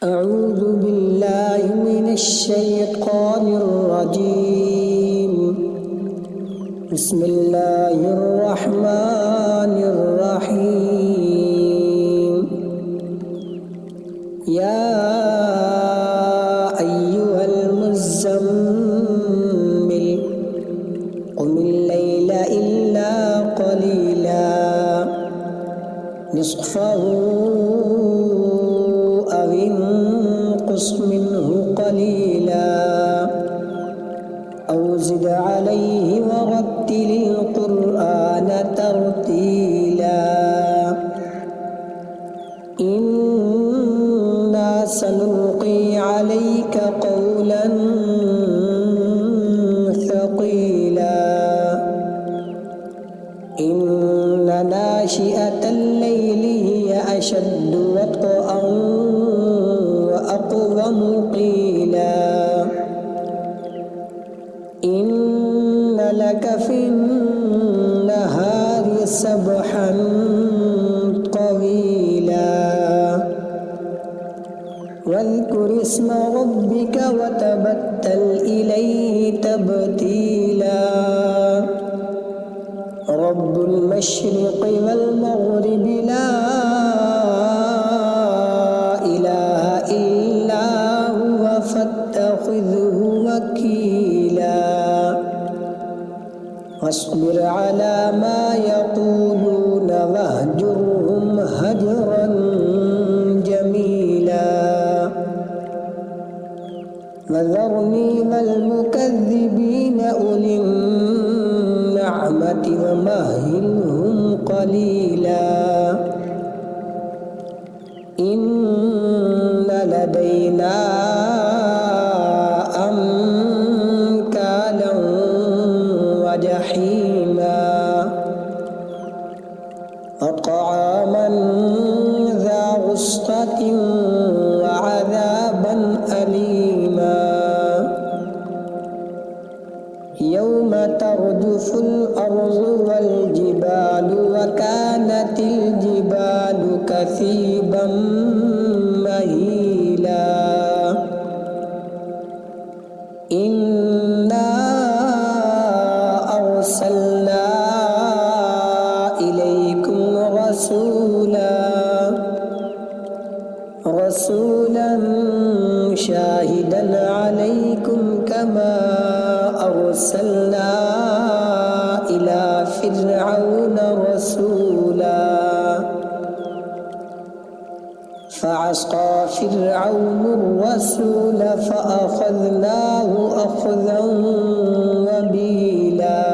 أعوذ بالله من الشيطان الرجيم. بسم الله الرحمن الرحيم. يا أيها المزمل قم الليل إلا قليلا نصفه أو انقص منه قليلا أو زد عليه ورتل القرآن ترتيلا إنا سنلقي عليك قولا ثقيلا إن ناشئة الليل هي أشد وطئا وأقوم قيلا إن لك في النهار سبحا طويلا واذكر اسم ربك وتبتل إليه تبتيلا رب المشرق والمغرب لا إله إلا هو فاتخذه وكيلا واصبر على ما يقولون واهجرهم هجرا جميلا وذرني والمكذبين أولي النعمة ومهلهم قليلا إن لدينا أنكالا وجحيما وطعاما ذا غصة وعذابا أليما يوم ترجف الأرض والجبال وكانت الجبال كثيبا مهيلا إنا أرسلنا إليكم رسولا شاهدا عليكم كما أرسلنا إلى فرعون رسولا فعصى فرعون الرسول فأخذناه أخذا وبيلا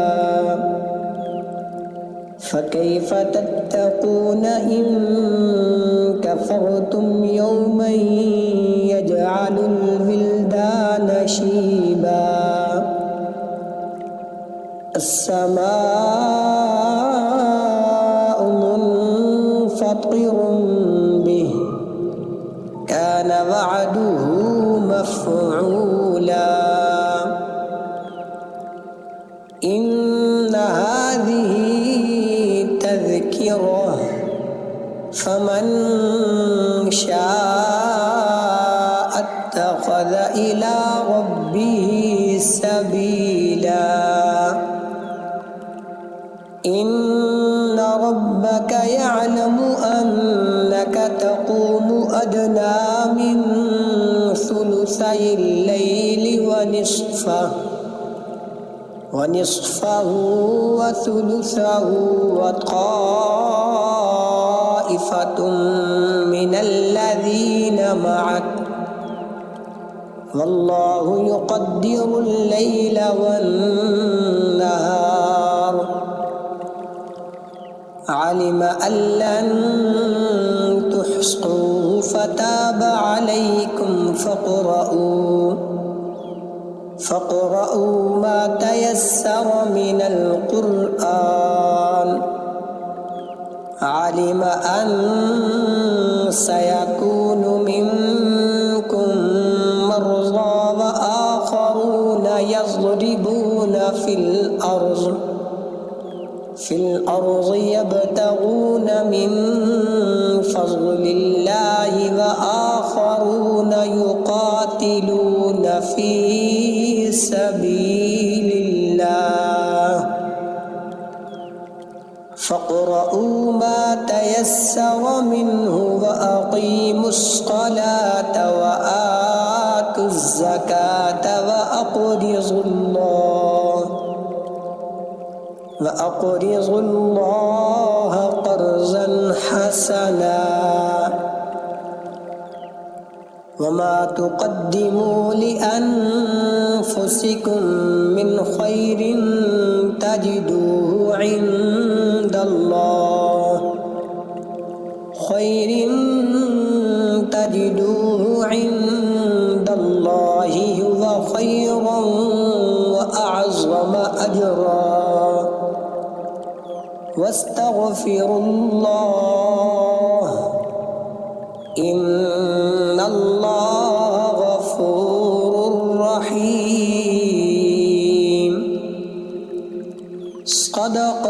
فكيف تتقون إن كفرتم يوما يجعل الولدان شيبا السماء منفطر به كان وعده مفعولا إن هذه تذكرة فمن شاء اتخذ إلى ربه سبيلا إن ربك يعلم أنك تقوم أدنى من ثلثي الليل ونصفه وثلثه وطائفة من الذين معك والله يقدر الليل والنهار علم أن لن تحصوه فتاب عليكم فاقرؤوا ما تيسر من القرآن علم أن سيكون منكم مرضى وآخرون يضربون في الأرض يبتغون من فضل الله وآخرون يقاتلون في سبيل الله فاقرؤوا ما تيسر منه وأقيموا الصلاة وآتوا الزكاة وأقرضوا الله قرضا حسنا وما تقدموا لأنفسكم من خير تجدوه عند الله هو خيرا وأعظم أجرا واستغفروا الله إن الله غفور رحيم. صدق